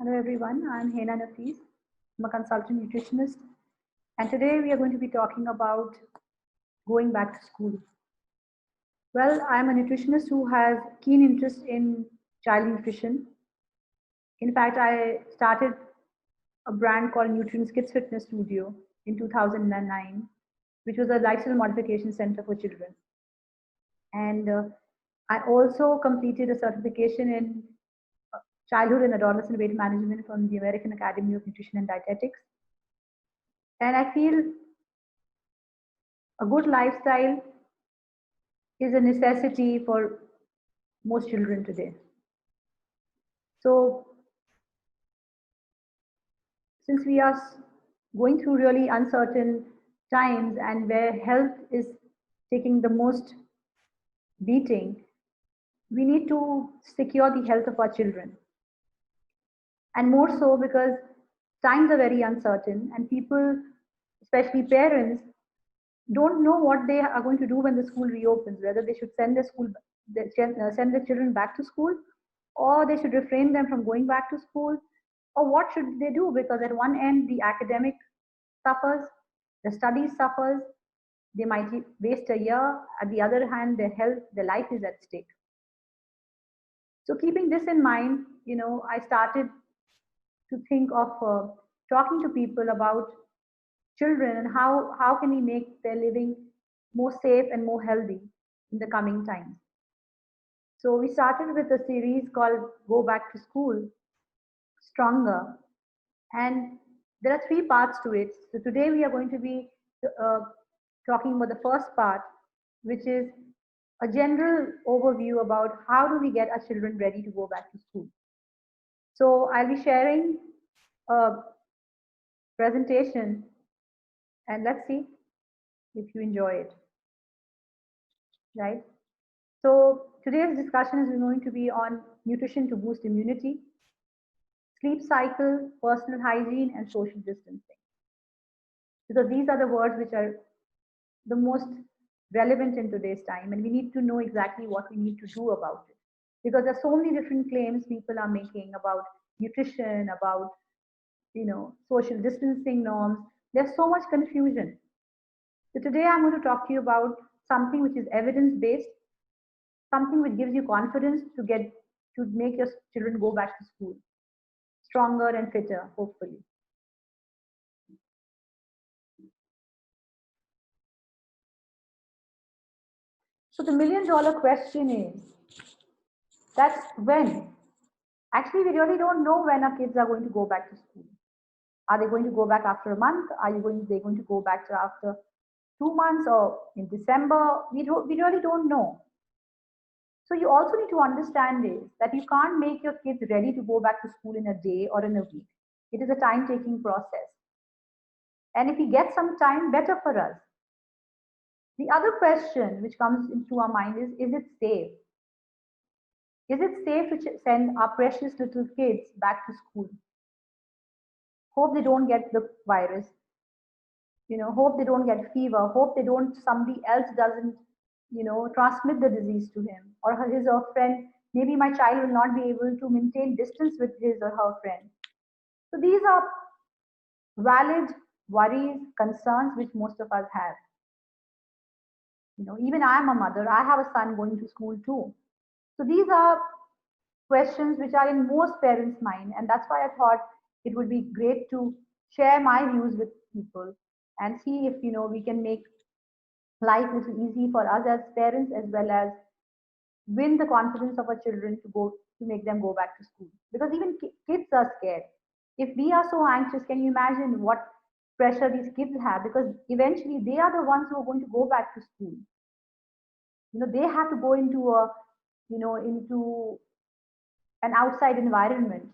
Hello everyone, I'm Hena Nafees. I'm a consultant nutritionist, and today we are going to be talking about going back to school. Well, I'm a nutritionist who has keen interest in child nutrition. In fact, I started a brand called Nutrients Kids Fitness Studio in 2009, which was a lifestyle modification center for children. And I also completed a certification in childhood and adolescent weight management from the American Academy of Nutrition and Dietetics. And I feel a good lifestyle is a necessity for most children today. So, since we are going through really uncertain times and where health is taking the most beating, we need to secure the health of our children. And more so because times are very uncertain and people, especially parents, don't know what they are going to do when the school reopens, whether they should send their children back to school, or they should refrain them from going back to school, or what should they do, because at one end the academic suffers, the studies suffers, they might waste a year, at the other hand their health, their life is at stake. So keeping this in mind, I started to think of talking to people about children and how can we make their living more safe and more healthy in the coming times. So we started with a series called Go Back to School Stronger, and there are three parts to it. So today we are going to be uh, talking about the first part, which is a general overview about how do we get our children ready to go back to school. So I'll be sharing a presentation, and let's see if you enjoy it, right? So today's discussion is going to be on nutrition to boost immunity, sleep cycle, personal hygiene, and social distancing. Because these are the words which are the most relevant in today's time, and we need to know exactly what we need to do about it. Because there's so many different claims people are making about nutrition, about social distancing norms. There's so much confusion. So today I'm going to talk to you about something which is evidence-based, something which gives you confidence to make your children go back to school stronger and fitter, hopefully. So the million-dollar question is that's when. Actually, we really don't know when our kids are going to go back to school. Are they going to go back after a month? They going to go back to after 2 months or in December? We really don't know. So you also need to understand is that you can't make your kids ready to go back to school in a day or in a week. It is a time-taking process. And if we get some time, better for us. The other question which comes into our mind is it safe? Is it safe to send our precious little kids back to school? Hope they don't get the virus. Hope they don't get fever. Hope somebody else doesn't, transmit the disease to him or his or her friend. Maybe my child will not be able to maintain distance with his or her friend. So these are valid worries, concerns which most of us have. Even I am a mother. I have a son going to school too. So these are questions which are in most parents' mind, and that's why I thought it would be great to share my views with people and see if we can make life a little easy for us as parents as well as win the confidence of our children to make them go back to school. Because even kids are scared. If we are so anxious, can you imagine what pressure these kids have? Because eventually they are the ones who are going to go back to school. They have to go into an outside environment,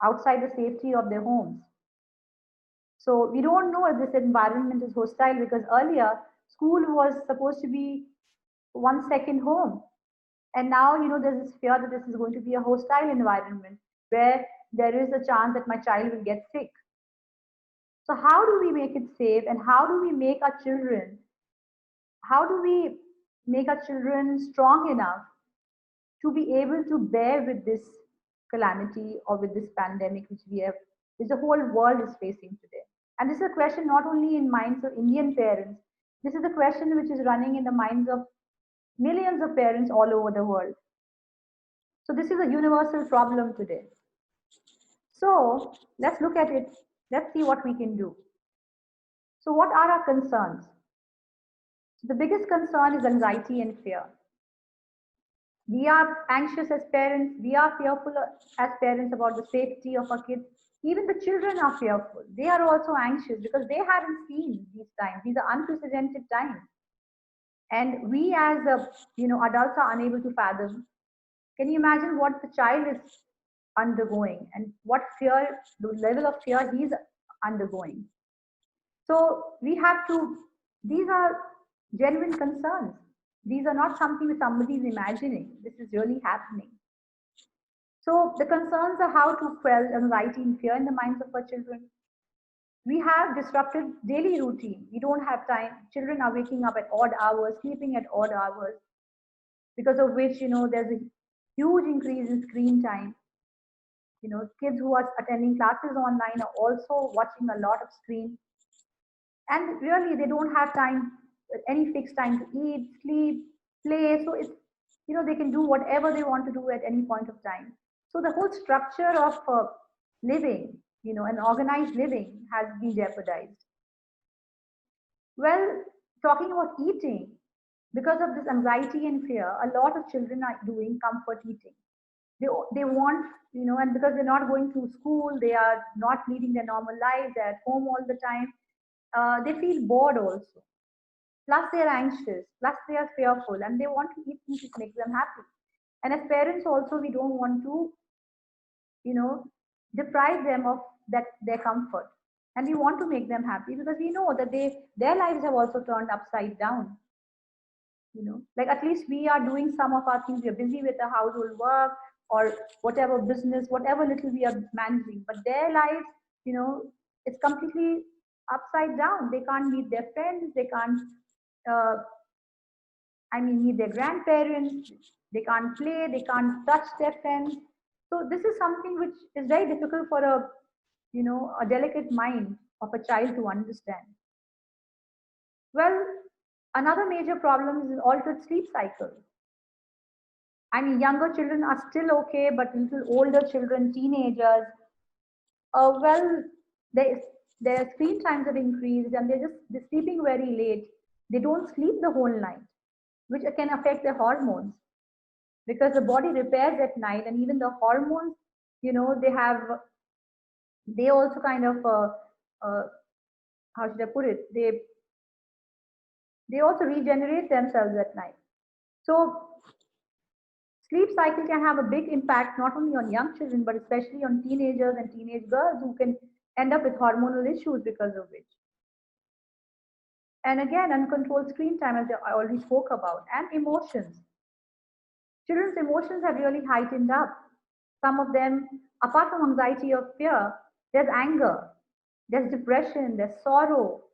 outside the safety of their homes. So we don't know if this environment is hostile because earlier school was supposed to be one second home. And now, there's this fear that this is going to be a hostile environment where there is a chance that my child will get sick. So how do we make it safe and how do we make our children strong enough to be able to bear with this calamity or with this pandemic which the whole world is facing today. And this is a question not only in minds of Indian parents, this is a question which is running in the minds of millions of parents all over the world. So this is a universal problem today. So let's look at it. Let's see what we can do. So what are our concerns? So the biggest concern is anxiety and fear. We are anxious as parents. We are fearful as parents about the safety of our kids. Even the children are fearful. They are also anxious because they haven't seen these times. These are unprecedented times. And we as adults are unable to fathom. Can you imagine what the child is undergoing and what fear, the level of fear he's undergoing? So we have to, these are genuine concerns. These are not something that somebody is imagining. This is really happening. So the concerns are how to quell anxiety and fear in the minds of our children. We have disrupted daily routine. We don't have time. Children are waking up at odd hours, sleeping at odd hours, because of which, there's a huge increase in screen time. Kids who are attending classes online are also watching a lot of screen. And really, they don't have time, any fixed time to eat, sleep, play. So it's, they can do whatever they want to do at any point of time. So the whole structure of living, an organized living has been jeopardized. Well, talking about eating, because of this anxiety and fear, a lot of children are doing comfort eating. They want, and because they're not going to school, they are not leading their normal lives, they're at home all the time. They feel bored also. Plus, they're anxious. Plus, they are fearful, and they want to eat things which make them happy. And as parents, also, we don't want to, deprive them of their comfort. And we want to make them happy because we know that their lives have also turned upside down. Like at least we are doing some of our things. We are busy with the household work or whatever business, whatever little we are managing. But their lives, it's completely upside down. They can't meet their friends. They can't, meet their grandparents. They can't play. They can't touch their friends. So this is something which is very difficult for a delicate mind of a child to understand. Well, another major problem is altered sleep cycle. Younger children are still okay, but little older children, teenagers, their screen times have increased and they're sleeping very late. They don't sleep the whole night, which can affect their hormones because the body repairs at night, and even the hormones, they also kind of, how should I put it? They also regenerate themselves at night. So sleep cycle can have a big impact not only on young children, but especially on teenagers and teenage girls who can end up with hormonal issues because of which. And again, uncontrolled screen time, as I already spoke about, and emotions. Children's emotions have really heightened up. Some of them, apart from anxiety or fear, there's anger, there's depression, there's sorrow,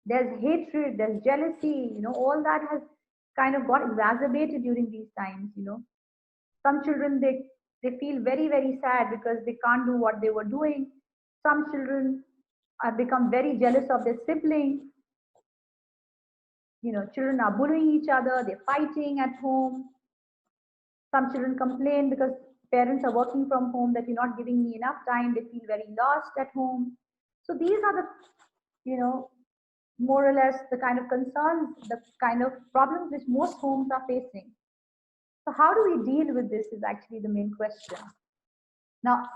there's hatred, there's jealousy, all that has kind of got exacerbated during these times. Some children, they feel very, very sad because they can't do what they were doing. Some children have become very jealous of their siblings. Children are bullying each other, they're fighting at home. Some children complain because parents are working from home that you're not giving me enough time. They feel very lost at home. So these are the, more or less the kind of concerns, the kind of problems which most homes are facing. So how do we deal with this is actually the main question. Now,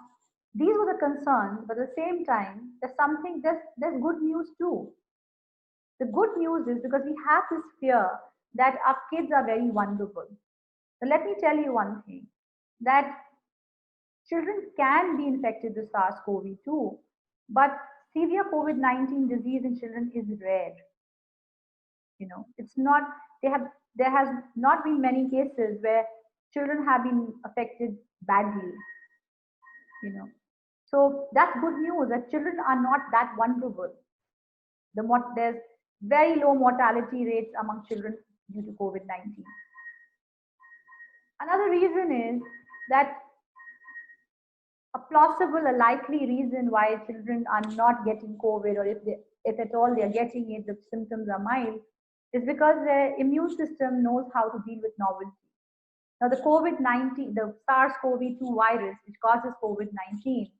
these were the concerns, but at the same time, there's good news too. The good news is because we have this fear that our kids are very vulnerable. So let me tell you one thing, that children can be infected with SARS-CoV-2, but severe COVID-19 disease in children is rare. It's not, there has not been many cases where children have been affected badly, So that's good news that children are not that vulnerable. There's very low mortality rates among children due to COVID-19. Another reason is that plausible, a likely reason why children are not getting COVID, or if at all they are getting it, the symptoms are mild, is because their immune system knows how to deal with novelty. Now, the COVID-19, the SARS-CoV-2 virus, which causes COVID-19,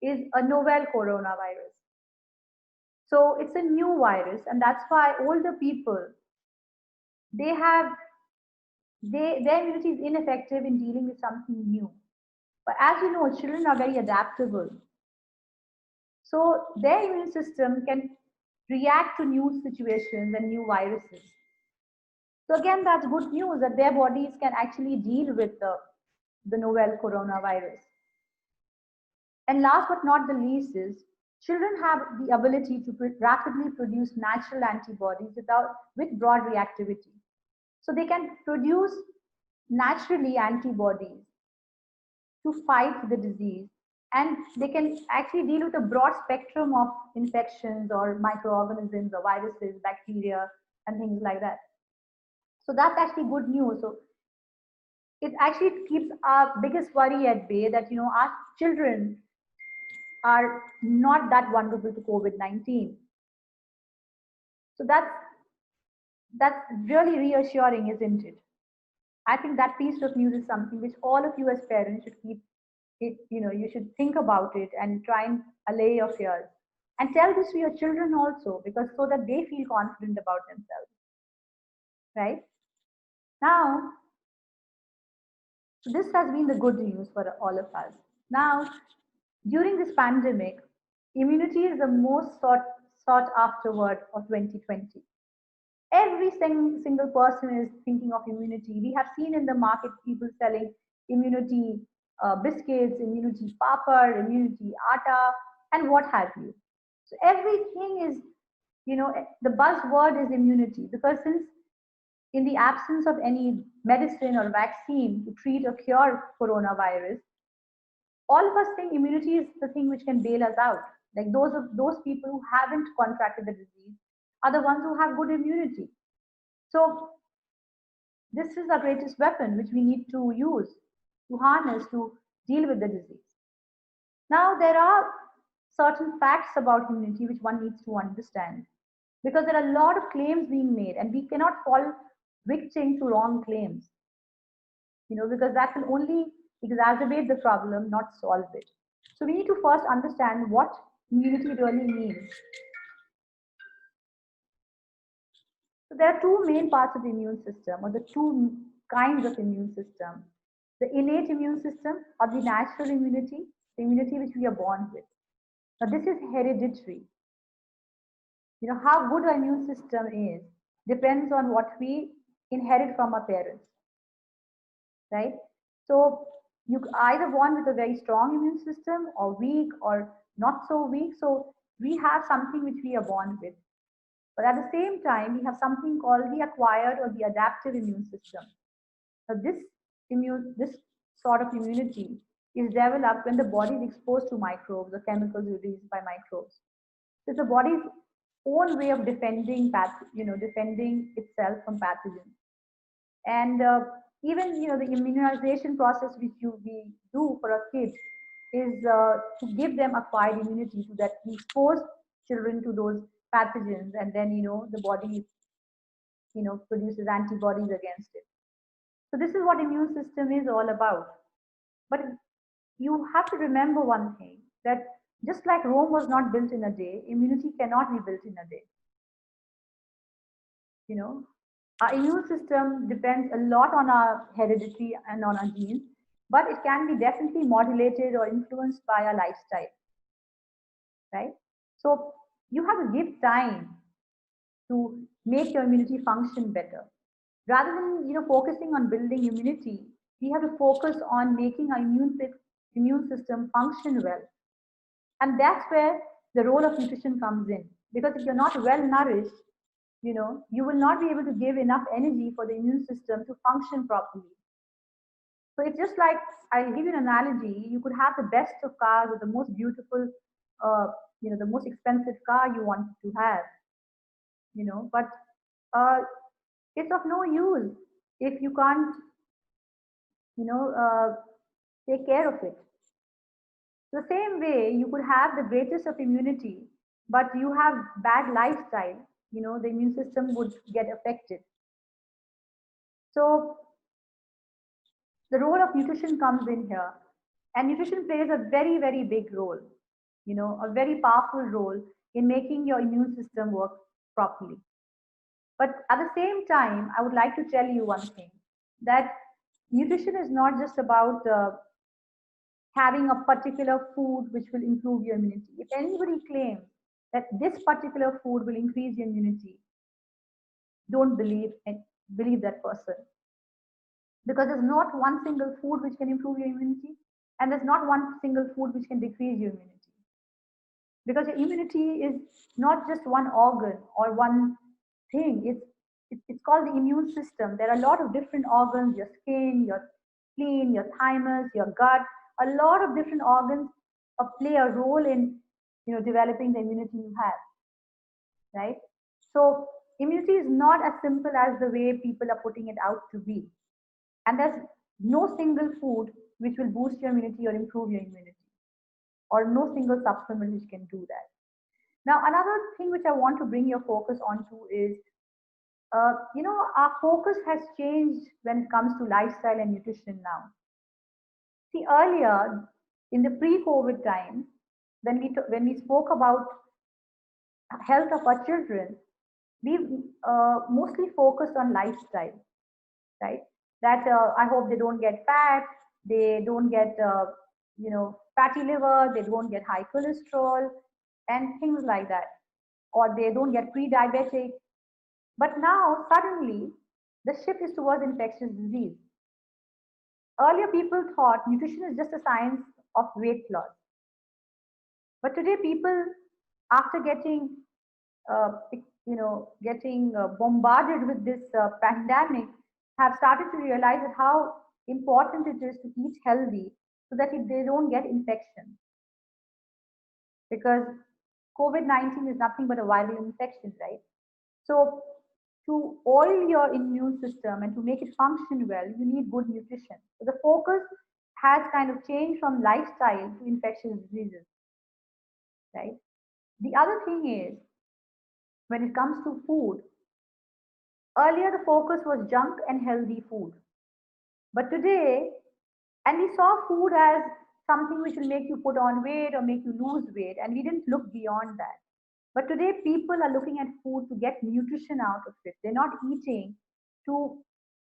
is a novel coronavirus. So it's a new virus, and that's why older people, they have their immunity is ineffective in dealing with something new. But as you know, children are very adaptable. So their immune system can react to new situations and new viruses. So again, that's good news that their bodies can actually deal with the novel coronavirus. And last but not the least is children have the ability to rapidly produce natural antibodies with broad reactivity. So they can produce naturally antibodies to fight the disease, and they can actually deal with a broad spectrum of infections or microorganisms or viruses, bacteria, and things like that. So that's actually good news. So it actually keeps our biggest worry at bay, that our children are not that vulnerable to COVID-19. So that's really reassuring, isn't it? I think that piece of news is something which all of you as parents should keep it, you should think about it and try and allay your fears. And tell this to your children also, because so that they feel confident about themselves. Right? Now, so this has been the good news for all of us. Now, during this pandemic, immunity is the most sought after word of 2020. Every single person is thinking of immunity. We have seen in the market people selling immunity biscuits, immunity papad, immunity atta, and what have you. So everything is, the buzzword is immunity, because since in the absence of any medicine or vaccine to treat or cure coronavirus, all of us think immunity is the thing which can bail us out. Like those people who haven't contracted the disease are the ones who have good immunity. So this is our greatest weapon, which we need to use, to harness, to deal with the disease. Now, there are certain facts about immunity which one needs to understand, because there are a lot of claims being made, and we cannot fall victim to wrong claims, because that will only exacerbate the problem, not solve it. So we need to first understand what immunity really means. So there are two main parts of the immune system, or the two kinds of immune system. The innate immune system, or the natural immunity, the immunity which we are born with. Now this is hereditary. How good our immune system is depends on what we inherit from our parents, right? So you either born with a very strong immune system, or weak, or not so weak. So we have something which we are born with. But at the same time, we have something called the acquired or the adaptive immune system. Now this sort of immunity is developed when the body is exposed to microbes or chemicals released by microbes. It's the body's own way of defending itself from pathogens. And even the immunization process which we do for a kid is to give them acquired immunity, so that we expose children to those pathogens, and then the body produces antibodies against it. So this is what immune system is all about. But you have to remember one thing, that just like Rome was not built in a day, immunity cannot be built in a day. Our immune system depends a lot on our heredity and on our genes, but it can be definitely modulated or influenced by our lifestyle, right? So you have to give time to make your immunity function better. Rather than focusing on building immunity, we have to focus on making our immune system function well. And that's where the role of nutrition comes in. Because if you're not well nourished, you will not be able to give enough energy for the immune system to function properly. So it's just like, I'll give you an analogy. You could have the best of cars, or the most beautiful, the most expensive car you want to have, but it's of no use if you can't, take care of it. The same way, you could have the greatest of immunity, but you have bad lifestyle, the immune system would get affected. So the role of nutrition comes in here, and nutrition plays a very, very big role, a very powerful role in making your immune system work properly. But at the same time, I would like to tell you one thing, that nutrition is not just about having a particular food which will improve your immunity. If anybody claims that this particular food will increase your immunity, don't believe that person, because there's not one single food which can improve your immunity, and there's not one single food which can decrease your immunity, because your immunity is not just one organ or one thing. It's called the immune system. There are a lot of different organs: your skin, your spleen, your thymus, your gut. A lot of different organs play a role in developing the immunity you have, right? So immunity is not as simple as the way people are putting it out to be. And there's no single food which will boost your immunity or improve your immunity, or no single supplement which can do that. Now, another thing which I want to bring your focus onto is, our focus has changed when it comes to lifestyle and nutrition now. See, earlier in the pre-COVID time, when we spoke about health of our children, we mostly focused on lifestyle, right? That I hope they don't get fat, they don't get fatty liver, they don't get high cholesterol, and things like that, or they don't get pre-diabetic. But now suddenly the shift is towards infectious disease. Earlier people thought nutrition is just a science of weight loss, but today people, after uh, getting bombarded with this pandemic, have started to realize that how important it is to eat healthy so that they don't get infection. Because COVID-19 is nothing but a viral infection, right? So to oil your immune system and to make it function well, you need good nutrition. So the focus has kind of changed from lifestyle to infectious diseases, right? The other thing is, when it comes to food, earlier the focus was junk and healthy food. But today, and we saw food as something which will make you put on weight or make you lose weight, and we didn't look beyond that. But today, people are looking at food to get nutrition out of it. They're not eating to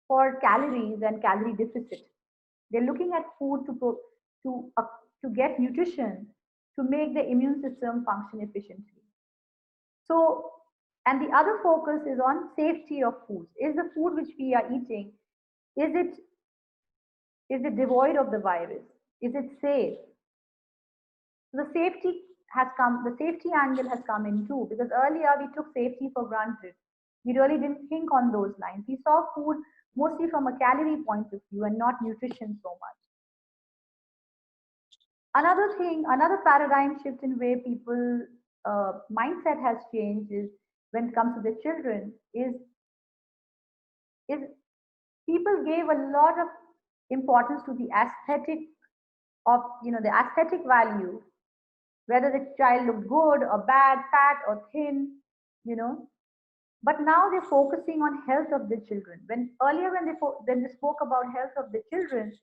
for calories and calorie deficit. They're looking at food to to get nutrition to make the immune system function efficiently. So, and the other focus is on safety of foods. Is the food which we are eating, is it devoid of the virus? Is it safe? So the safety angle has come in too, because earlier we took safety for granted. We really didn't think on those lines. We saw food mostly from a calorie point of view and not nutrition so much. Another thing, another paradigm shift in way people mindset has changed is when it comes to the children is people gave a lot of importance to the aesthetic of the aesthetic value, whether the child looked good or bad, fat or thin, you know. But now they're focusing on health of the children. When earlier when they spoke about health of the children,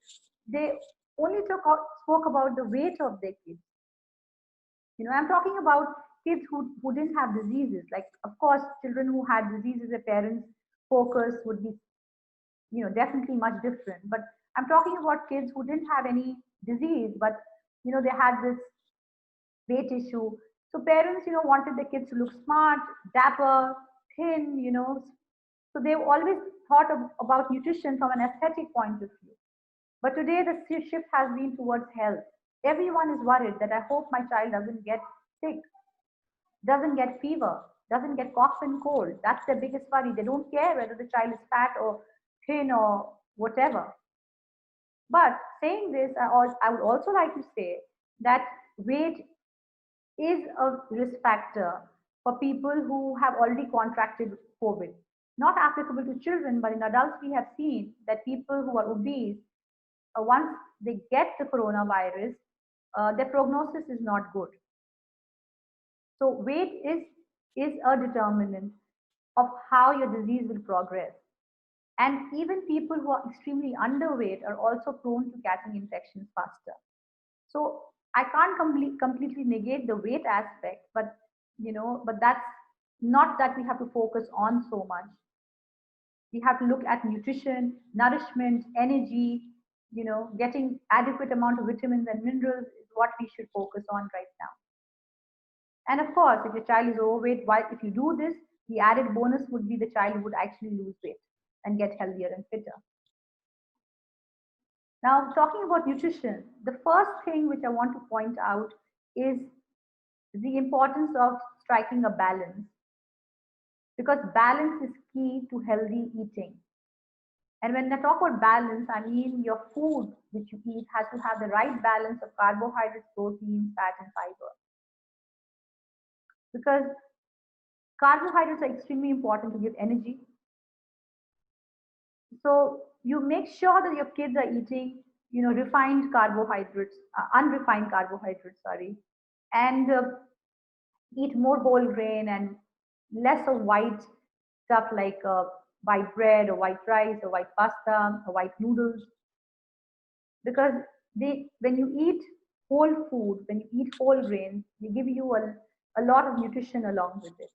they only spoke about the weight of their kids. I'm talking about kids who didn't have diseases. Like, of course, children who had diseases, their parents' focus would be, definitely much different. But I'm talking about kids who didn't have any disease, but, they had this weight issue. So parents, wanted the kids to look smart, dapper, thin, So they've always thought about nutrition from an aesthetic point of view. But today the shift has been towards health. Everyone is worried that I hope my child doesn't get sick, doesn't get fever, doesn't get cough and cold. That's their biggest worry. They don't care whether the child is fat or thin or whatever. But saying this, I would also like to say that weight is a risk factor for people who have already contracted COVID. Not applicable to children, but in adults, we have seen that people who are obese, once they get the coronavirus, their prognosis is not good. So weight is a determinant of how your disease will progress. And even people who are extremely underweight are also prone to catching infections faster. So I can't completely negate the weight aspect, but but that's not that we have to focus on so much. We have to look at nutrition, nourishment, energy, getting adequate amount of vitamins and minerals is what we should focus on right now. And of course, if your child is overweight, why if you do this, the added bonus would be the child would actually lose weight and get healthier and fitter. Now, talking about nutrition, the first thing which I want to point out is the importance of striking a balance, because balance is key to healthy eating. And when I talk about balance, I mean your food which you eat has to have the right balance of carbohydrates, proteins, fat, and fiber. Because carbohydrates are extremely important to give energy. So you make sure that your kids are eating, refined carbohydrates, unrefined carbohydrates, sorry, and eat more whole grain and less of white stuff like white bread or white rice or white pasta or white noodles. Because when you eat whole food, when you eat whole grains, they give you a lot of nutrition along with it,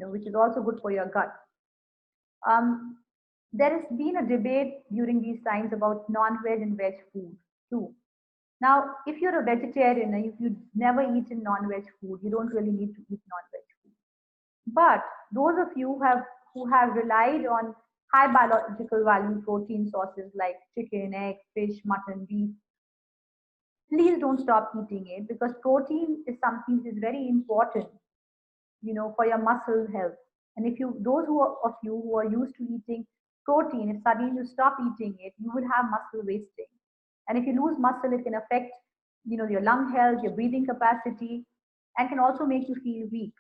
which is also good for your gut. There has been a debate during these times about non-veg and veg food too. Now, if you're a vegetarian and if you never eaten non-veg food, you don't really need to eat non-veg food. But those of you who have relied on high biological value protein sources like chicken, egg, fish, mutton, beef, please don't stop eating it, because protein is something that is very important, for your muscle health. And if those of you who are used to eating protein, if suddenly you stop eating it, you will have muscle wasting. And if you lose muscle, it can affect, your lung health, your breathing capacity, and can also make you feel weak.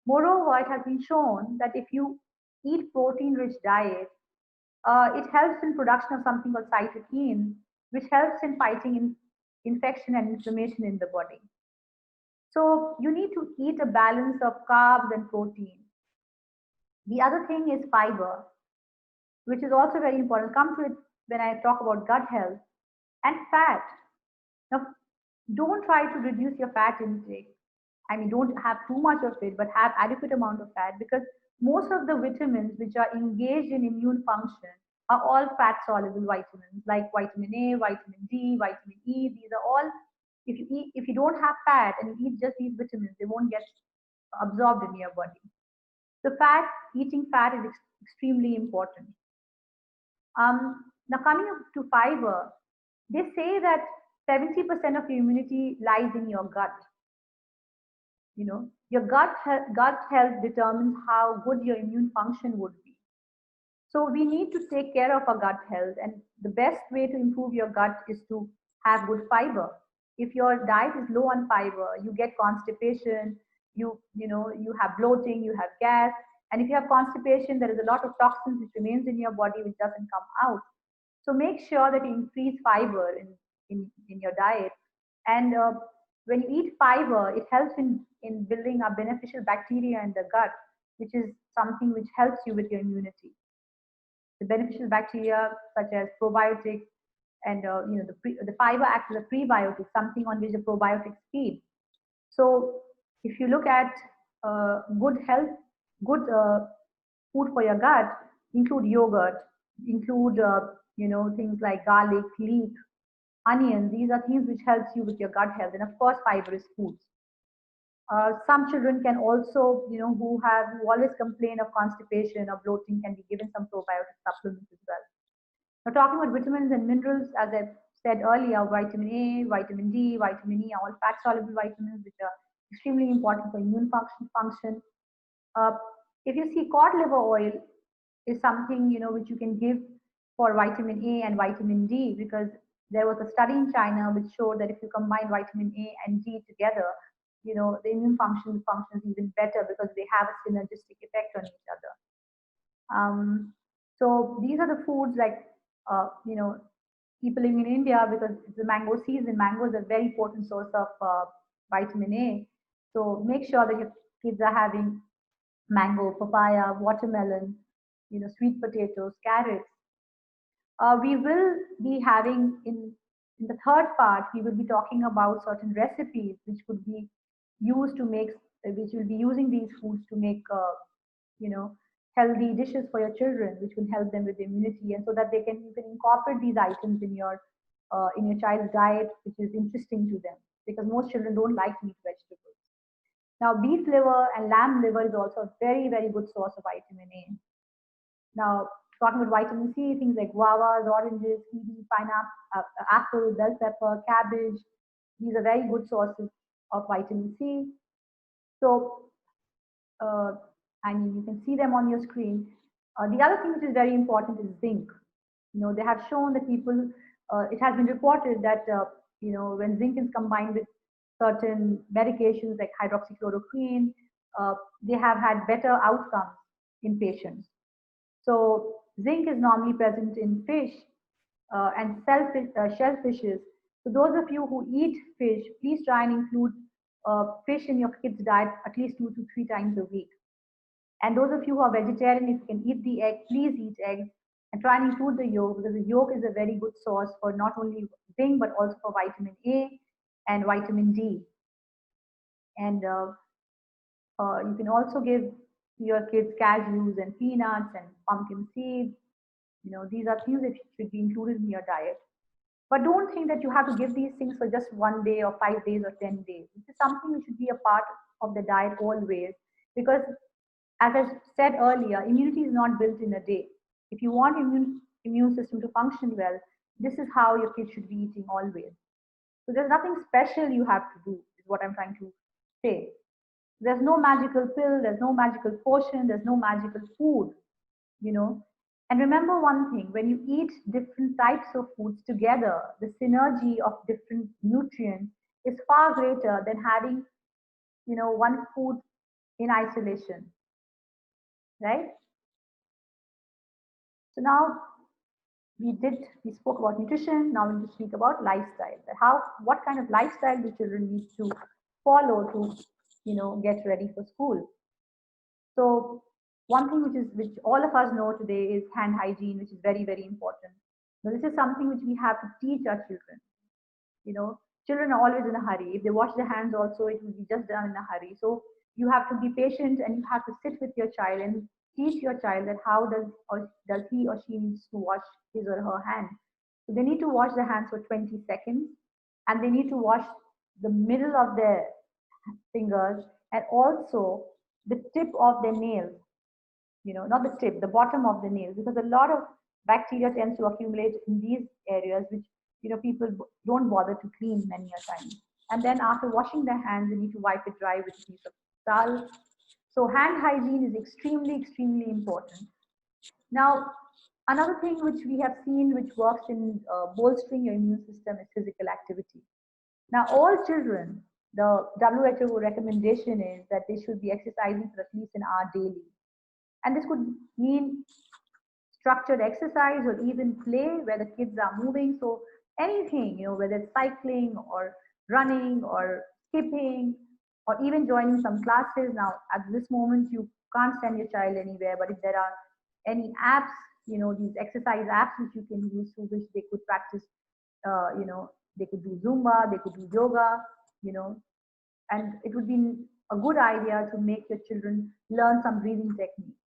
Moreover, it has been shown that if you eat protein-rich diet, it helps in production of something called cytokine, which helps in fighting infection and inflammation in the body. So you need to eat a balance of carbs and protein. The other thing is fiber, which is also very important. Come to it when I talk about gut health. And fat. Now, don't try to reduce your fat intake. I mean, don't have too much of it, but have adequate amount of fat, because most of the vitamins which are engaged in immune function are all fat soluble vitamins like vitamin A, vitamin D, vitamin E. These are all, if you don't have fat and you eat just these vitamins, they won't get absorbed in your body. So eating fat is extremely important. Now coming up to fiber, they say that 70% of your immunity lies in your gut. Your gut health determines how good your immune function would be. So we need to take care of our gut health, and the best way to improve your gut is to have good fiber. If your diet is low on fiber, you get constipation, you have bloating, you have gas, and if you have constipation, there is a lot of toxins which remains in your body which doesn't come out. So make sure that you increase fiber in your diet. And when you eat fiber, it helps in building up beneficial bacteria in the gut, which is something which helps you with your immunity. The beneficial bacteria such as probiotics and the fiber acts as a prebiotic, something on which the probiotics feed. So if you look at good health, good food for your gut, include yogurt, include things like garlic, leek, onion. These are things which helps you with your gut health, and of course, fibrous foods. Some children can also, who always complain of constipation or bloating, can be given some probiotic supplements as well. Now, talking about vitamins and minerals, as I said earlier, vitamin A, vitamin D, vitamin E are all fat-soluble vitamins which are extremely important for immune function. If you see, cod liver oil is something which you can give for vitamin A and vitamin D, because there was a study in China which showed that if you combine vitamin A and D together, the immune functions even better because they have a synergistic effect on each other. So these are the foods like people living in India, because it's the mango season, mango is a very potent source of vitamin A. So make sure that your kids are having mango, papaya, watermelon, sweet potatoes, carrots. We will be having in the third part, we will be talking about certain recipes which could be used to make, which will be using these foods to make, you know, healthy dishes for your children, which will help them with immunity, and so that you can incorporate these items in your child's diet, which is interesting to them, because most children don't like to eat vegetables. Now, beef liver and lamb liver is also a very, very good source of vitamin A. Now, talking about vitamin C, things like guavas, oranges, kiwi, pineapple, apple, bell pepper, cabbage, these are very good sources of vitamin C. So, uh, I mean, you can see them on your screen. The other thing which is very important is zinc. They have shown that people, it has been reported that, when zinc is combined with certain medications like hydroxychloroquine, they have had better outcomes in patients. So zinc is normally present in fish and shellfishes. So those of you who eat fish, please try and include fish in your kids' diet at least 2 to 3 times a week. And those of you who are vegetarian, if you can eat the egg, please eat eggs and try and include the yolk, because the yolk is a very good source for not only zinc but also for vitamin A and vitamin D. And you can also give your kids cashews and peanuts and pumpkin seeds. These are things that should be included in your diet. But don't think that you have to give these things for just 1 day or 5 days or 10 days. This is something which should be a part of the diet always, because as I said earlier, immunity is not built in a day. If you want immune system to function well, this is how your kids should be eating always. So there's nothing special you have to do, is what I'm trying to say. There's no magical pill, there's no magical potion, there's no magical food, you know. And remember one thing, when you eat different types of foods together, the synergy of different nutrients is far greater than having, one food in isolation, right? So now we spoke about nutrition. Now we need to speak about lifestyle. What kind of lifestyle do children need to follow to, get ready for school? So one thing which all of us know today is hand hygiene, which is very, very important. Now this is something which we have to teach our children. Children are always in a hurry. If they wash their hands also, it will be just done in a hurry. So you have to be patient and you have to sit with your child and teach your child that how does he or she needs to wash his or her hand. So they need to wash their hands for 20 seconds, and they need to wash the middle of their fingers and also the tip of their nails, not the tip, the bottom of the nails, because a lot of bacteria tends to accumulate in these areas, which, people don't bother to clean many a time. And then after washing their hands, they need to wipe it dry with a piece of towel. So hand hygiene is extremely, extremely important. Now, another thing which we have seen which works in bolstering your immune system is physical activity. Now, all children, the WHO recommendation is that they should be exercising for at least an hour daily. And this could mean structured exercise or even play where the kids are moving. So anything, whether it's cycling or running or skipping or even joining some classes. Now, at this moment, you can't send your child anywhere, but if there are any apps, these exercise apps which you can use through which they could practice, they could do Zumba, they could do yoga, and it would be a good idea to make your children learn some breathing techniques.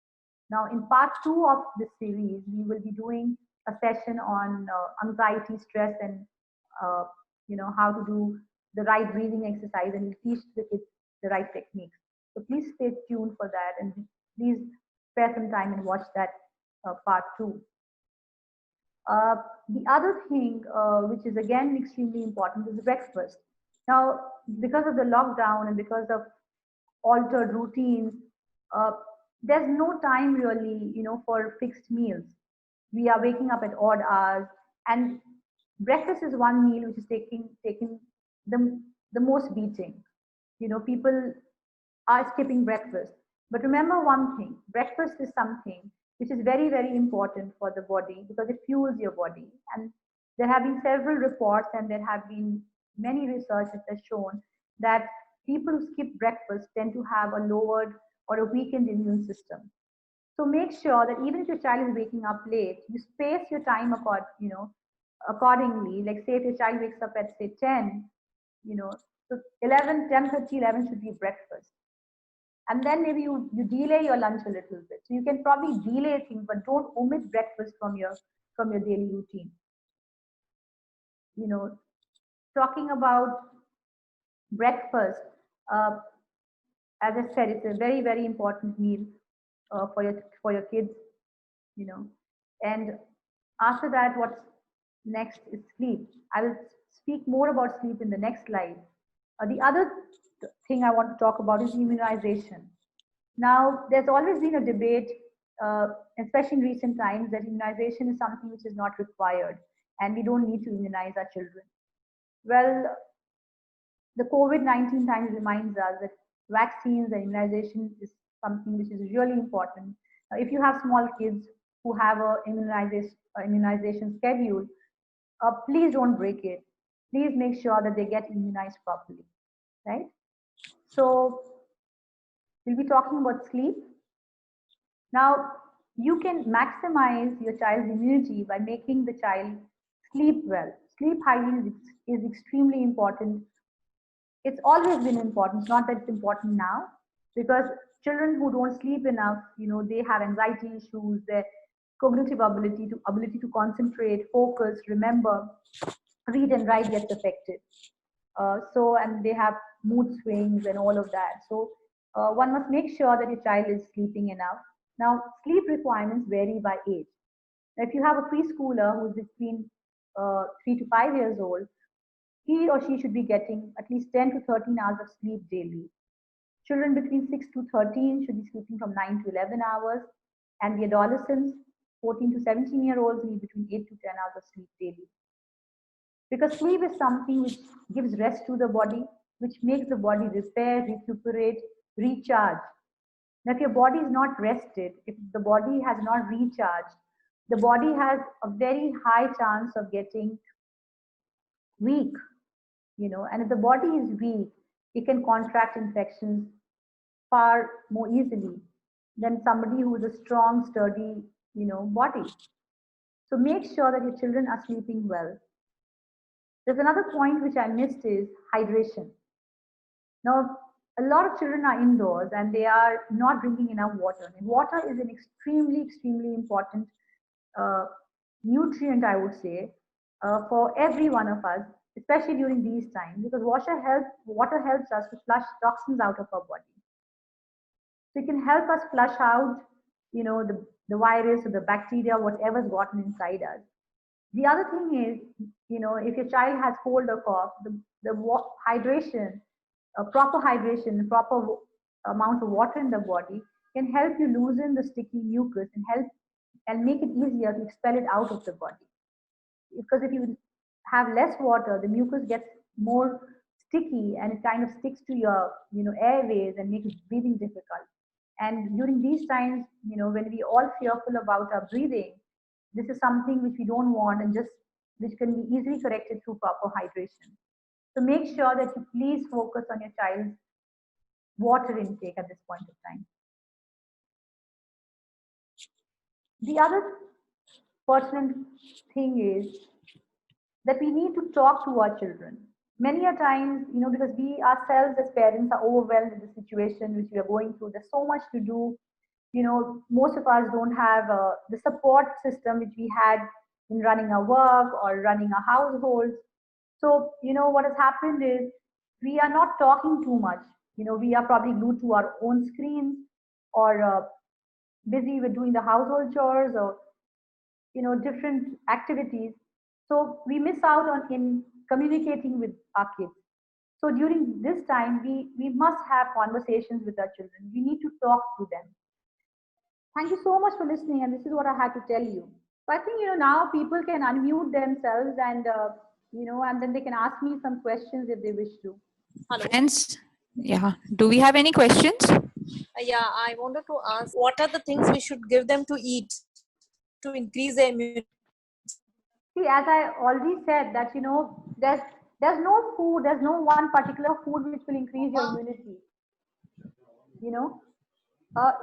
Now, in part 2 of this series, we will be doing a session on anxiety, stress, and how to do the right breathing exercise, and we'll teach the kids the right techniques. So please stay tuned for that, and please spare some time and watch that part 2. The other thing, which is again extremely important, is breakfast. Now, because of the lockdown and because of altered routines, uh, there's no time really, for fixed meals. We are waking up at odd hours, and breakfast is one meal which is taking the most beating. People are skipping breakfast. But remember one thing, breakfast is something which is very, very important for the body because it fuels your body. And There have been several reports and there have been many research that has shown that people who skip breakfast tend to have a lowered or a weakened immune system. So make sure that even if your child is waking up late, you space your time accordingly. Like say if your child wakes up at say 10, so 11, 10:30, 11 should be breakfast. And then maybe you delay your lunch a little bit. So you can probably delay things, but don't omit breakfast from your daily routine. Talking about breakfast, uh, as I said, it's a very, very important meal for your kids, you know. And after that, what's next is sleep. I will speak more about sleep in the next slide. The other thing I want to talk about is immunization. Now, there's always been a debate, especially in recent times, that immunization is something which is not required and we don't need to immunize our children. Well, the COVID-19 times reminds us that vaccines and immunization is something which is really important. If you have small kids who have a immunization schedule, please don't break it. Please make sure that they get immunized properly, right? So we'll be talking about sleep. Now, you can maximize your child's immunity by making the child sleep well. Sleep hygiene is extremely important. It's always been important. It's not that it's important now, because children who don't sleep enough, they have anxiety issues, their cognitive ability to concentrate, focus, remember, read and write gets affected. And they have mood swings and all of that. So one must make sure that your child is sleeping enough. Now, sleep requirements vary by age. Now, if you have a preschooler who's between 3 to 5 years old, he or she should be getting at least 10 to 13 hours of sleep daily. Children between 6 to 13 should be sleeping from 9 to 11 hours, and the adolescents, 14 to 17-year-olds, need between 8 to 10 hours of sleep daily. Because sleep is something which gives rest to the body, which makes the body repair, recuperate, recharge. Now, if your body is not rested, if the body has not recharged, the body has a very high chance of getting weak, and if the body is weak, it can contract infections far more easily than somebody who is a strong, sturdy, body. So make sure that your children are sleeping well. There's another point which I missed is hydration. Now, a lot of children are indoors and they are not drinking enough water. And water is an extremely, extremely important nutrient, I would say, for every one of us, especially during these times, because water helps us to flush toxins out of our body. So it can help us flush out, the virus or the bacteria, whatever's gotten inside us. The other thing is, if your child has cold or cough, the hydration, proper hydration, proper amount of water in the body can help you loosen the sticky mucus and make it easier to expel it out of the body. Because if you have less water, the mucus gets more sticky and it kind of sticks to your airways and makes breathing difficult. And during these times, when we all fearful about our breathing, this is something which we don't want and which can be easily corrected through proper hydration. So make sure that you please focus on your child's water intake at this point of time. The other pertinent thing is that we need to talk to our children. Many a times, because we ourselves as parents are overwhelmed with the situation which we are going through. There's so much to do. Most of us don't have the support system which we had in running our work or running our households. So, what has happened is we are not talking too much. We are probably glued to our own screens or busy with doing the household chores or, different activities. So we miss out on in communicating with our kids. So during this time, we must have conversations with our children. We need to talk to them. Thank you so much for listening. And this is what I had to tell you. So I think, now people can unmute themselves and, and then they can ask me some questions if they wish to. Hello. Friends, yeah. Do we have any questions? Yeah, I wanted to ask, what are the things we should give them to eat to increase their immunity? See, as I already said that, there's no food, there's no one particular food which will increase your immunity. You know,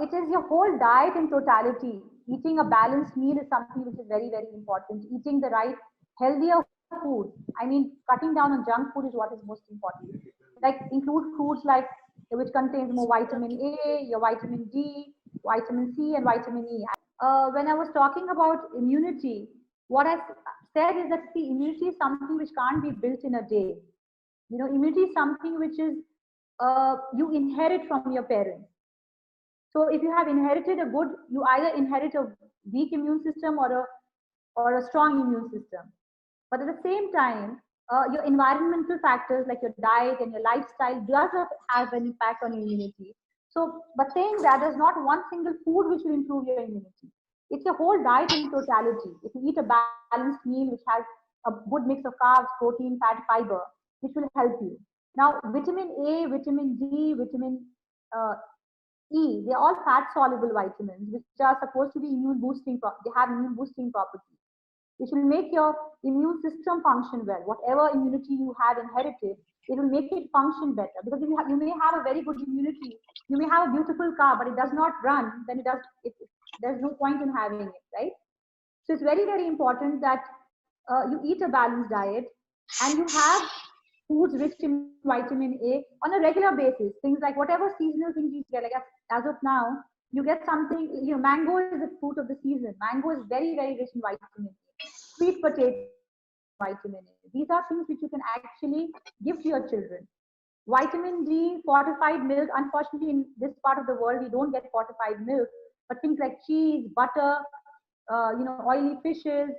it is your whole diet in totality. Eating a balanced meal is something which is very, very important. Eating the right, healthier food. I mean, cutting down on junk food is what is most important. Like include foods like which contains more vitamin A, your vitamin D, vitamin C, and vitamin E. When I was talking about immunity, what I said is that see, immunity is something which can't be built in a day. Immunity is something which is you inherit from your parents. So if you have inherited a good, you either inherit a weak immune system or a strong immune system. But at the same time, your environmental factors like your diet and your lifestyle does have an impact on immunity. So, but saying that there's not one single food which will improve your immunity. It's your whole diet in totality. If you eat a balanced meal which has a good mix of carbs, protein, fat, fiber, which will help you. Now, vitamin A, vitamin D, vitamin E, they're all fat soluble vitamins, which are supposed to be immune boosting. They have immune boosting properties, which will make your immune system function well. Whatever immunity you have inherited, it will make it function better. Because if you may have a very good immunity, you may have a beautiful car, but it does not run, then there's no point in having it, right? So it's very, very important that you eat a balanced diet and you have foods rich in vitamin A on a regular basis. Things like whatever seasonal things you get, like as of now, you get something, mango is the fruit of the season. Mango is very, very rich in vitamin A. Sweet potato, vitamin A. These are things which you can actually give to your children. Vitamin D, fortified milk. Unfortunately, in this part of the world, we don't get fortified milk, but things like cheese, butter, oily fishes,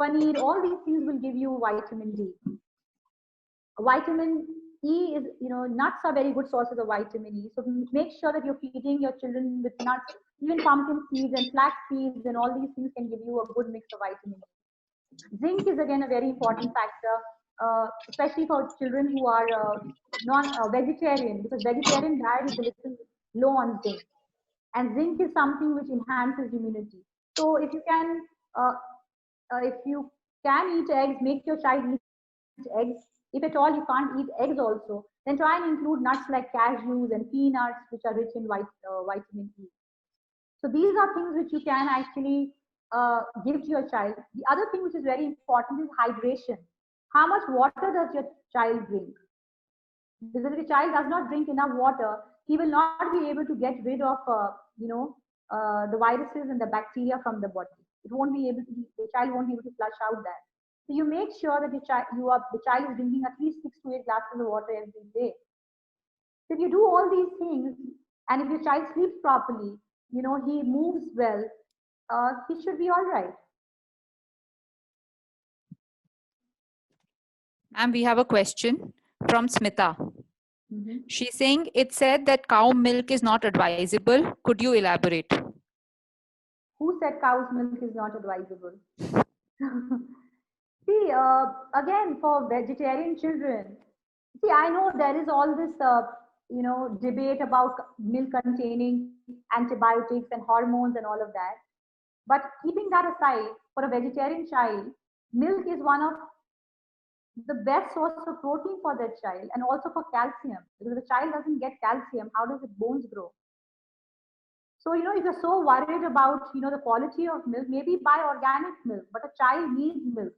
paneer, all these things will give you vitamin D. Vitamin E is, nuts are very good sources of vitamin E. So make sure that you're feeding your children with nuts, even pumpkin seeds and flax seeds, and all these things can give you a good mix of vitamin E. Zinc is again a very important factor, especially for children who are non-vegetarian, because vegetarian diet is a little low on zinc. And zinc is something which enhances immunity. So if you can eat eggs, make your child eat eggs. If at all you can't eat eggs also, then try and include nuts like cashews and peanuts, which are rich in vitamin E. So these are things which you can actually give to your child. The other thing which is very important is hydration. How much water does your child drink? Because if the child does not drink enough water, he will not be able to get rid of the viruses and the bacteria from the body. The child won't be able to flush out that. So you make sure that the child is drinking at least 6 to 8 glasses of water every day. So if you do all these things, and if your child sleeps properly, he moves well, he should be all right. Ma'am, we have a question from Smita. She's saying it said that cow milk is not advisable. Could you elaborate? Who said cow's milk is not advisable? See, again, for vegetarian children, see, I know there is all this, debate about milk containing antibiotics and hormones and all of that. But keeping that aside, for a vegetarian child, milk is one of the best source of protein for that child, and also for calcium. Because if the child doesn't get calcium, how does its bones grow? So, if you're so worried about, the quality of milk, maybe buy organic milk, but a child needs milk.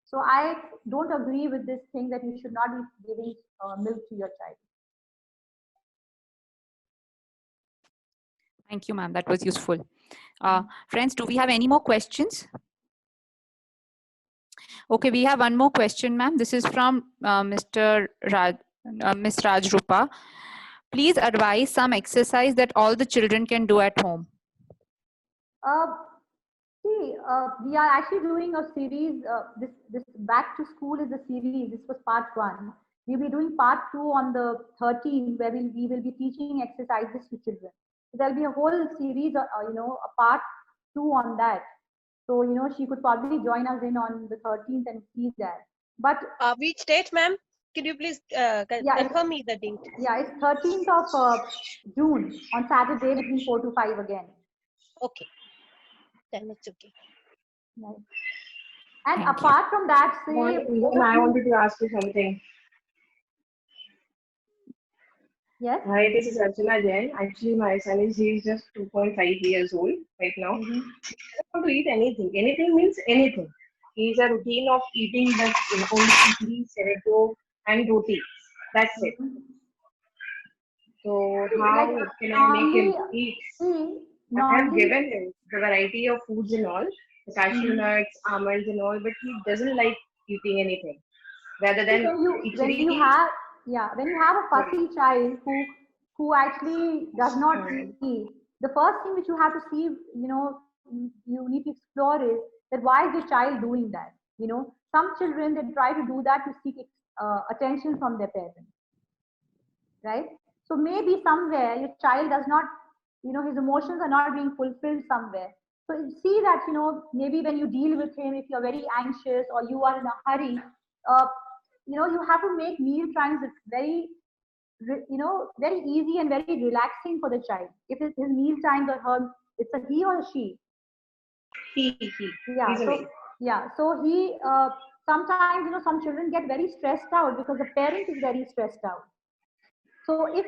So I don't agree with this thing that you should not be giving milk to your child. Thank you, ma'am. That was useful. Friends, do we have any more questions? Okay, we have one more question, ma'am. This is from Ms. Rajrupa. Please advise some exercise that all the children can do at home. We are actually doing a series. This Back to School is a series. This was part 1. We'll be doing part 2 on the 13th, where we will be teaching exercises to children. So there'll be a whole series, a part 2 on that. So, she could probably join us in on the 13th and see that. But which date, ma'am? Could you please confirm me the date? Yeah, it's 13th of June on Saturday between 4 to 5 again. Okay. Then it's okay. Right. And Thank you. apart from that, say, Even I wanted to ask you something. yes. Hi, this is Archana Jain. Actually, my son he's just 2.5 years old right now. He doesn't want to eat anything. Anything means anything. He's a routine of eating but only idli, cereal, and roti. That's it. So how can I make him eat? I have given him the variety of foods and all, the cashew nuts, almonds and all, but he doesn't like eating anything. Rather than when you have a fussy child who actually does not eat, the first thing which you have to see, you need to explore is that why is your child doing that? Some children, they try to do that to seek attention from their parents, right? So maybe somewhere your child does not, his emotions are not being fulfilled somewhere. So you see that, maybe when you deal with him, if you're very anxious or you are in a hurry, you have to make meal times very, very easy and very relaxing for the child. If his meal times or her, it's a he or a she. he. Yeah. So he, sometimes, some children get very stressed out because the parent is very stressed out. So if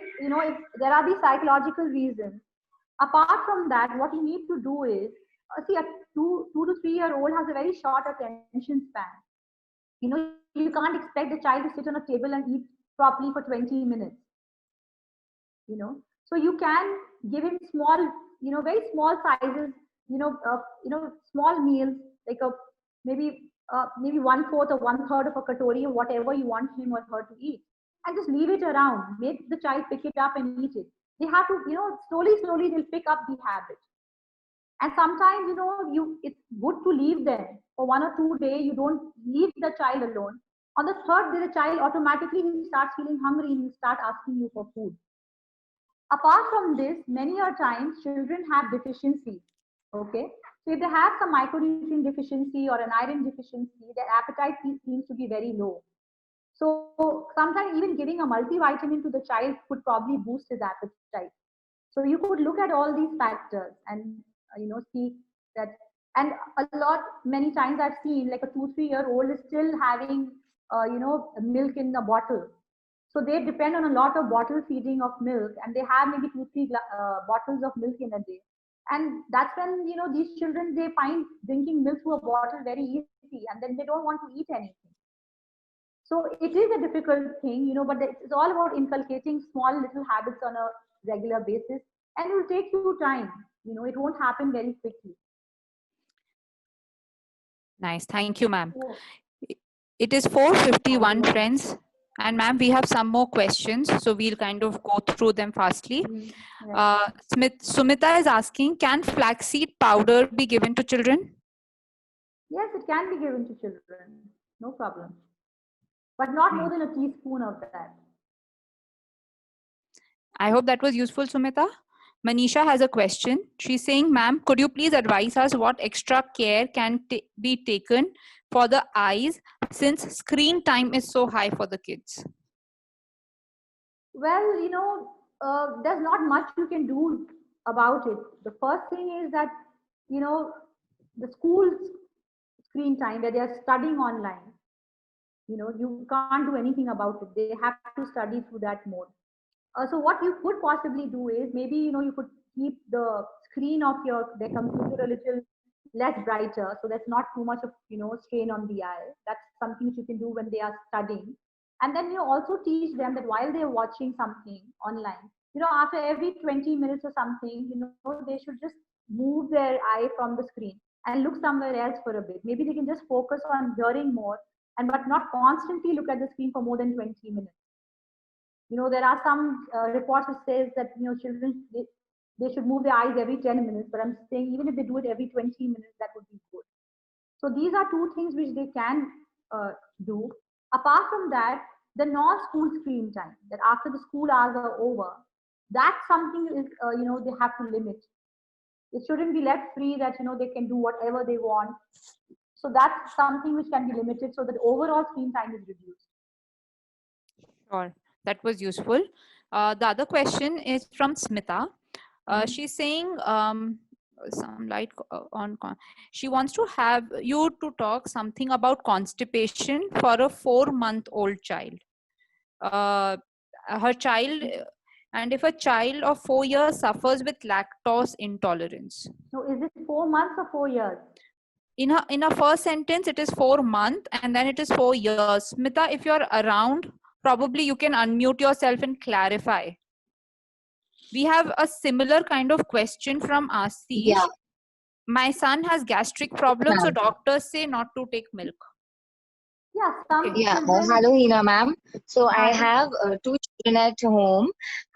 there are these psychological reasons, apart from that, what you need to do is, see, a 2 to 3 year old has a very short attention span. You can't expect the child to sit on a table and eat properly for 20 minutes. So you can give him small, very small sizes, small meals, like maybe 1/4 or 1/3 of a katori or whatever you want him or her to eat, and just leave it around. Make the child pick it up and eat it. They have to, slowly they'll pick up the habit. And sometimes, it's good to leave them for 1 or 2 days. You don't leave the child alone. On the third day, the child automatically starts feeling hungry and will start asking you for food. Apart from this, many a times children have deficiencies. Okay, so if they have some micronutrient deficiency or an iron deficiency, their appetite seems to be very low. So sometimes even giving a multivitamin to the child could probably boost his appetite. So you could look at all these factors and see that. And many times I've seen like a 2-3 year old is still having milk in a bottle. So they depend on a lot of bottle feeding of milk, and they have maybe 2-3 bottles of milk in a day. And that's when these children, they find drinking milk through a bottle very easy, and then they don't want to eat anything. So it is a difficult thing, but it's all about inculcating small little habits on a regular basis, and it will take you time. It won't happen very quickly. Nice. Thank you, ma'am. It is 4:51, friends. And ma'am, we have some more questions, so we'll kind of go through them fastly. Sumita is asking, can flaxseed powder be given to children? Yes, it can be given to children. No problem. But not more than a teaspoon of that. I hope that was useful, Sumita. Manisha has a question. She's saying, ma'am, could you please advise us what extra care can be taken for the eyes since screen time is so high for the kids? Well, there's not much you can do about it. The first thing is that, the school's screen time where they are studying online, you can't do anything about it. They have to study through that mode. So what you could possibly do is maybe, you could keep the screen of their computer a little less brighter, so there's not too much of, strain on the eye. That's something that you can do when they are studying. And then you also teach them that while they're watching something online, after every 20 minutes or something, they should just move their eye from the screen and look somewhere else for a bit. Maybe they can just focus on hearing more, but not constantly look at the screen for more than 20 minutes. There are some reports which says that, children, they should move their eyes every 10 minutes, but I'm saying even if they do it every 20 minutes, that would be good. So these are two things which they can do. Apart from that, the non-school screen time, that after the school hours are over, that's something is, they have to limit. It shouldn't be left free that, they can do whatever they want. So that's something which can be limited so that overall screen time is reduced. Sure. That was useful. The other question is from Smita. She's saying, some light she wants to have you to talk something about constipation for a 4-month-old child. Her child, and if a child of 4 years suffers with lactose intolerance. So is it 4 months or 4 years? In her first sentence, it is 4 months and then it is 4 years. Smita, if you're around, probably you can unmute yourself and clarify. We have a similar kind of question from Ashish. Yeah. My son has gastric problems, so Ma'am. doctors say not to take milk. Yeah, some Okay. Yeah, children. hello, Hina ma'am. So I Yes. have 2 children at home,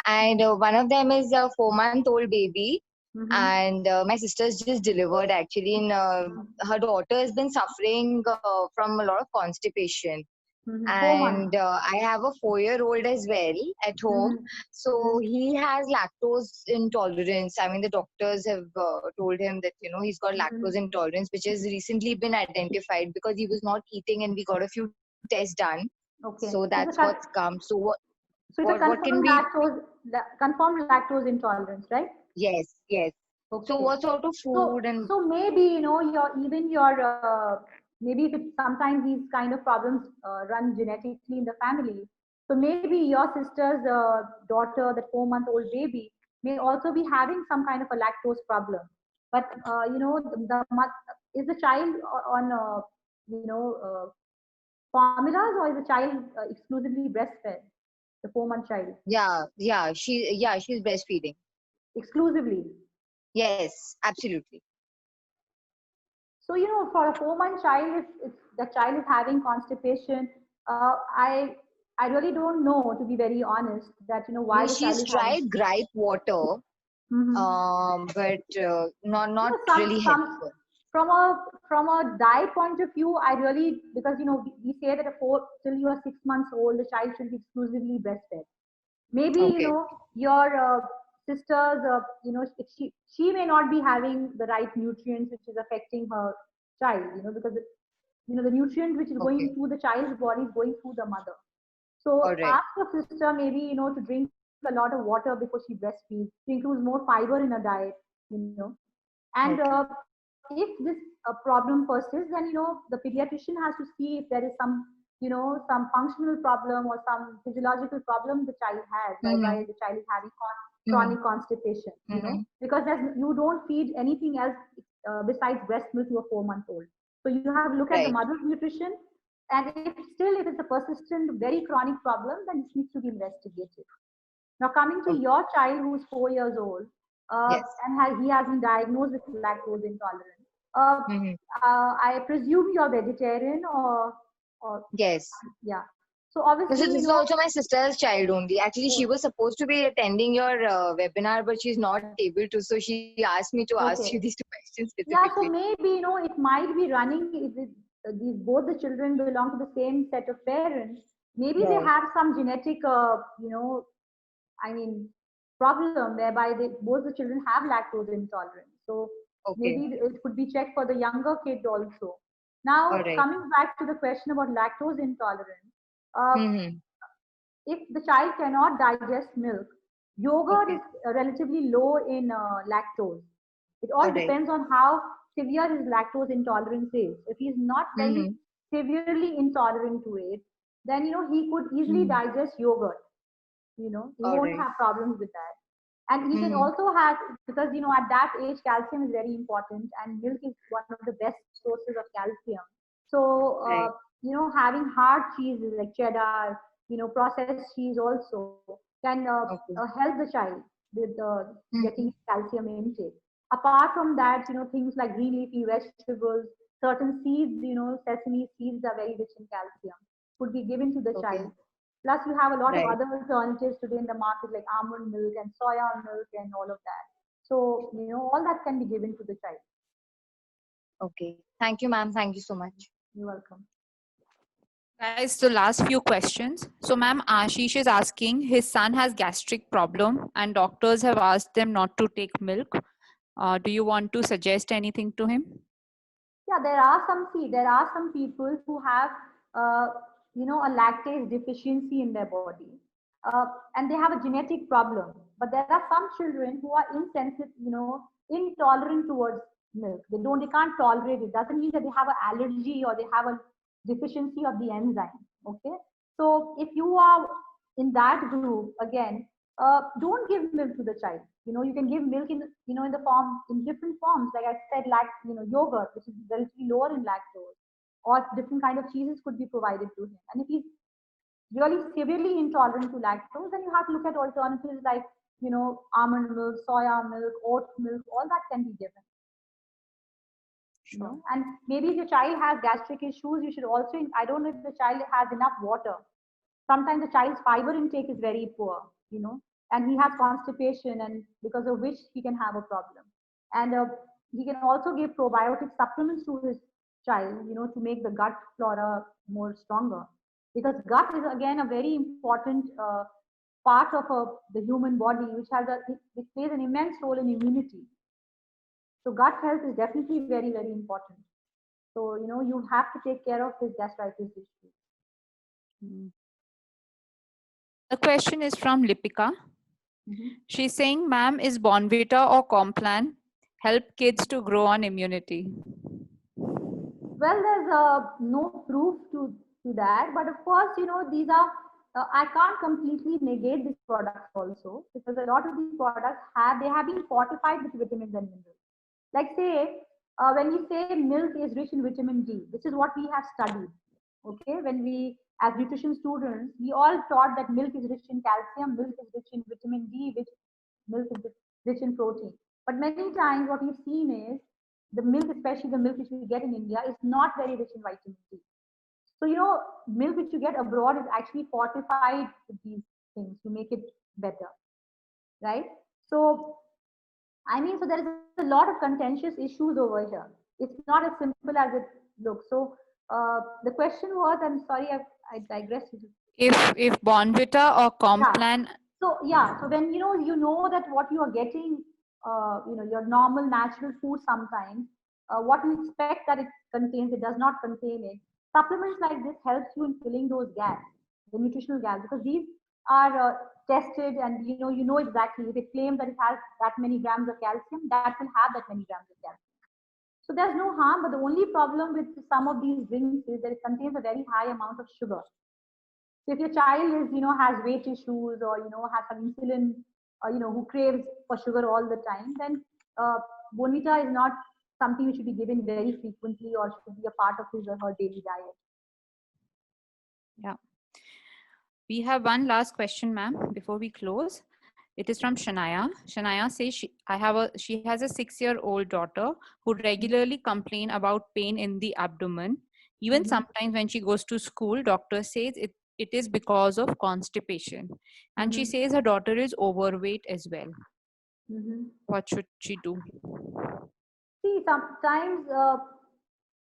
and one of them is a 4-month-old baby, Mhm. and my sister's just delivered actually. And her daughter has been suffering from a lot of constipation, 4 months. and I have a 4-year-old as well at home. Mhm. So he has lactose intolerance. I mean, the doctors have told him that he's got lactose intolerance, which has recently been identified because he was not eating, and we got a few tests done. Okay. So that's what's come. So So it's a what can confirmed lactose intolerance, right? Yes, yes. Okay. So what sort of food and So maybe maybe if it's sometimes these kind of problems run genetically in the family. So maybe your sister's daughter, that 4-month-old baby, may also be having some kind of a lactose problem. But is the child on formulas, or is the child exclusively breastfed? The 4-month child she's breastfeeding. exclusively. Yes, absolutely. So, for a 4-month child, if the child is having constipation, I really don't know, to be very honest, that why the child She's is having. tried gripe water, but not really Some helpful. from a diet point of view, I really, because we say that till you are 6 months old, the child should be exclusively breastfed. Maybe Okay. your sisters, she may not be having the right nutrients which is affecting her child, because the nutrient which is going Okay. through the child's body is going through the mother. So All right. ask your sister maybe to drink a lot of water before she breastfeeds, to include more fiber in her diet, and Okay. if this problem persists, then the pediatrician has to see if there is some functional problem or some physiological problem the child has, why the child is having chronic constipation, because you don't feed anything else besides breast milk to a 4-month-old. So you have to look at the Right. mother's nutrition, and if it's a persistent, very chronic problem, then it needs to be investigated. Now, coming to Okay. your child who's 4 years old, Yes. and he has been diagnosed with lactose intolerance. Mhm. I presume you're vegetarian, or Yes. yeah. So obviously, This is also my sister's child only. Actually, she was supposed to be attending your webinar, but she's not able to. So she asked me to ask Okay. you these 2 questions Yeah, so specifically. maybe it might be running. These both the children belong to the same set of parents. Maybe they Right. have some genetic, I mean, problem whereby both the children have lactose intolerance. So Okay. maybe it could be checked for the younger kid also. Now, All right. coming back to the question about lactose intolerance, uh, Mm-hmm. if the child cannot digest milk, yogurt Okay. is relatively low in lactose. It all All right. depends on how severe his lactose intolerance is. If he's not very Mm-hmm. severely intolerant to it, then he could easily Mm-hmm. digest yogurt. He All won't right. have problems with that. And he can Mm-hmm. also have, because at that age calcium is very important, and milk is one of the best sources of calcium. So Right. having hard cheeses like cheddar, processed cheese also can Okay. help the child with Mm-hmm. getting calcium intake. Apart from that, things like green leafy vegetables, certain seeds, sesame seeds are very rich in calcium, could be given to the Okay. child. Plus, you have a lot of Right. other alternatives today in the market, like almond milk and soya milk and all of that. So, all that can be given to the child. Okay. Thank you, ma'am. Thank you so much. You're welcome. Guys, the last few questions. So, ma'am, Ashish is asking, his son has gastric problem and doctors have asked them not to take milk. Do you want to suggest anything to him? Yeah, there are some people who have, a lactase deficiency in their body, and they have a genetic problem. But there are some children who are insensitive, intolerant towards milk. They can't tolerate it. Doesn't mean that they have an allergy or they have a deficiency of the enzyme. Okay. So if you are in that group, again, don't give milk to the child. You can give milk in the form, in different forms. Like I said, yogurt, which is relatively lower in lactose, or different kind of cheeses could be provided to him. And if he's really severely intolerant to lactose, then you have to look at alternatives like, almond milk, soya milk, oat milk, all that can be given. Sure. And maybe if your child has gastric issues, you should also, I don't know if the child has enough water. Sometimes the child's fiber intake is very poor, and he has constipation, and because of which he can have a problem. And he can also give probiotic supplements to his child, to make the gut flora more stronger. Because gut is again a very important part of the human body, which it plays an immense role in immunity. So gut health is definitely very, very important. So, you have to take care of his gastritis issue. The question is from Lipika. She's saying, ma'am, is Bonvita or Complan help kids to grow on immunity? Well, there's no proof to that, but of course, these are, I can't completely negate these products also, because a lot of these products have been fortified with vitamins and minerals. Like say, when we say milk is rich in vitamin D, this is what we have studied. Okay, when we, as nutrition students, we all taught that milk is rich in calcium, milk is rich in vitamin D, which milk is rich in protein. But many times what we've seen is the milk, especially the milk which we get in India, is not very rich in vitamin D. So, milk which you get abroad is actually fortified with these things to make it better, right? So, so there is a lot of contentious issues over here. It's not as simple as it looks. So, the question was, I'm sorry, I digressed. If Bonvita or Complan. Yeah. So when you know that what you are getting, your normal natural food sometimes, what you expect that it contains, it does not contain it. Supplements like this helps you in filling those gaps, the nutritional gaps, because these are tested, and you know exactly if it claims that it has that many grams of calcium, that will have that many grams of calcium. So there's no harm, but the only problem with some of these drinks is that it contains a very high amount of sugar. So if your child is, has weight issues, or has some insulin, who craves for sugar all the time, then Bonvita is not something which should be given very frequently or should be a part of his or her daily diet. Yeah. We have one last question, ma'am, before we close. It is from Shania. Shania says she has a 6-year-old daughter who regularly complain about pain in the abdomen. Even sometimes when she goes to school, doctor says it is because of constipation. And she says her daughter is overweight as well. What should she do? See, sometimes,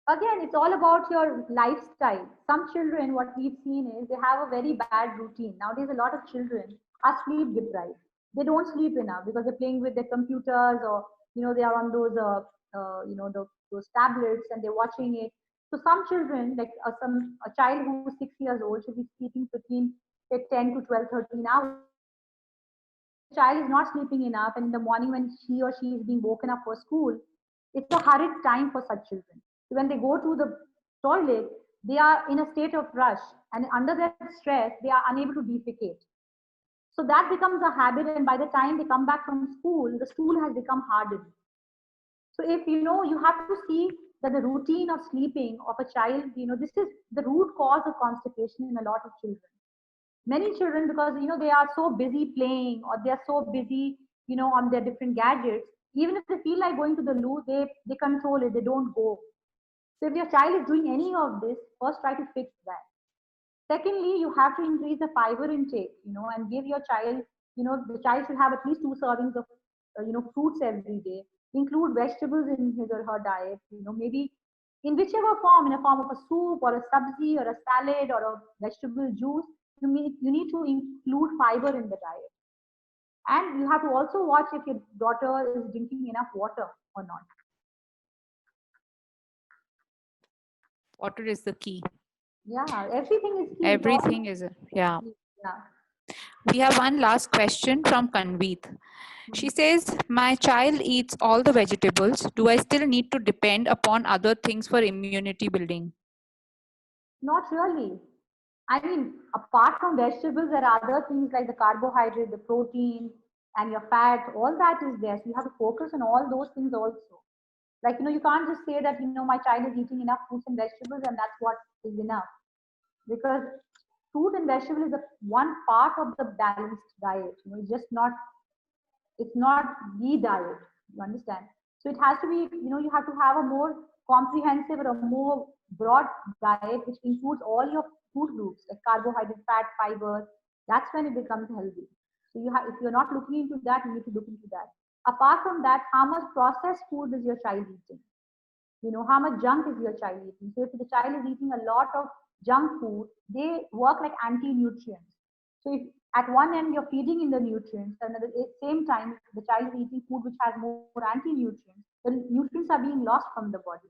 again, it's all about your lifestyle. Some children, what we've seen is they have a very bad routine. Nowadays, a lot of children are sleep deprived. They don't sleep enough because they're playing with their computers, or they are on those those tablets and they're watching it. So some children, like a child who is 6 years old, should be sleeping between 10 to 12, 13 hours. The child is not sleeping enough, and in the morning when he or she is being woken up for school, it's a hurried time for such children. So when they go to the toilet, they are in a state of rush, and under that stress, they are unable to defecate. So that becomes a habit, and by the time they come back from school, the stool has become hardened. So if you have to see that the routine of sleeping of a child, this is the root cause of constipation in a lot of children. Many children, because they are so busy playing, or they are so busy on their different gadgets, even if they feel like going to the loo, they control it, they don't go. So if your child is doing any of this, first try to fix that. Secondly, you have to increase the fiber intake, and give your child, the child should have at least 2 servings of fruits every day. Include vegetables in his or her diet, maybe in whichever form, in a form of a soup or a sabzi or a salad or a vegetable juice. You need to include fiber in the diet. And you have to also watch if your daughter is drinking enough water or not. Water is the key. Yeah, everything is key. Everything is, yeah. We have one last question from Kanveet. She says, my child eats all the vegetables. Do I still need to depend upon other things for immunity building? Not really. I mean, apart from vegetables, there are other things like the carbohydrate, the protein, and your fat. All that is there. So you have to focus on all those things also. Like, you can't just say that, my child is eating enough fruits and vegetables and that's what is enough. Because fruit and vegetable is one part of the balanced diet. It's just not, it's not the diet. You understand? So it has to be, you have to have a more comprehensive or a more broad diet, which includes all your food groups like carbohydrate, fat, fiber. That's when it becomes healthy. So if you're not looking into that, you need to look into that. Apart from that, how much processed food is your child eating? How much junk is your child eating? So if the child is eating a lot of junk food, they work like anti-nutrients. So if at one end you're feeding in the nutrients, and at the same time the child is eating food which has more anti-nutrients, the nutrients are being lost from the body.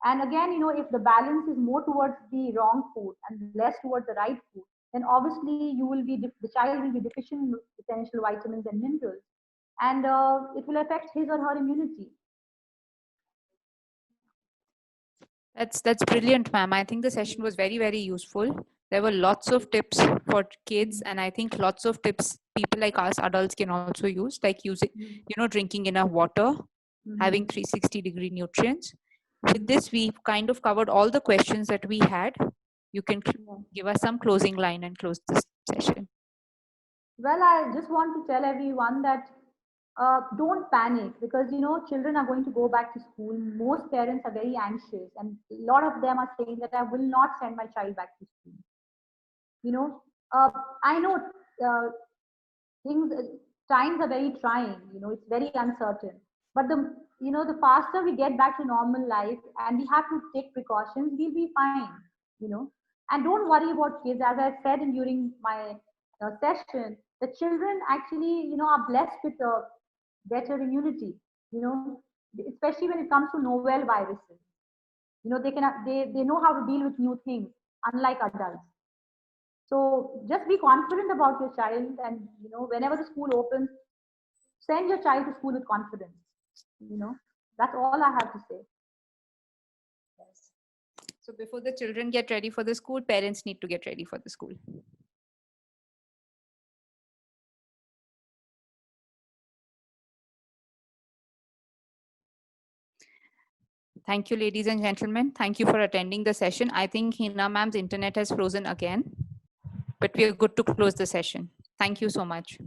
And again, if the balance is more towards the wrong food and less towards the right food, then obviously the child will be deficient in essential vitamins and minerals, and it will affect his or her immunity. That's brilliant, ma'am. I think the session was very, very useful. There were lots of tips for kids, and I think lots of tips people like us adults can also use, like using, drinking enough water, having 360-degree nutrients. With this, we've kind of covered all the questions that we had. You can give us some closing line and close this session. Well, I just want to tell everyone that don't panic, because children are going to go back to school. Most parents are very anxious, and a lot of them are saying that I will not send my child back to school. I know times are very trying. It's very uncertain. But the faster we get back to normal life and we have to take precautions, we'll be fine. And don't worry about kids. As I said during my session, the children actually, are blessed with better immunity, especially when it comes to novel viruses. They know how to deal with new things, unlike adults. So just be confident about your child, and whenever the school opens, send your child to school with confidence. That's all I have to say. Yes. So before the children get ready for the school, parents need to get ready for the school. Thank you, ladies and gentlemen. Thank you for attending the session. I think Hina ma'am's internet has frozen again, but we are good to close the session. Thank you so much.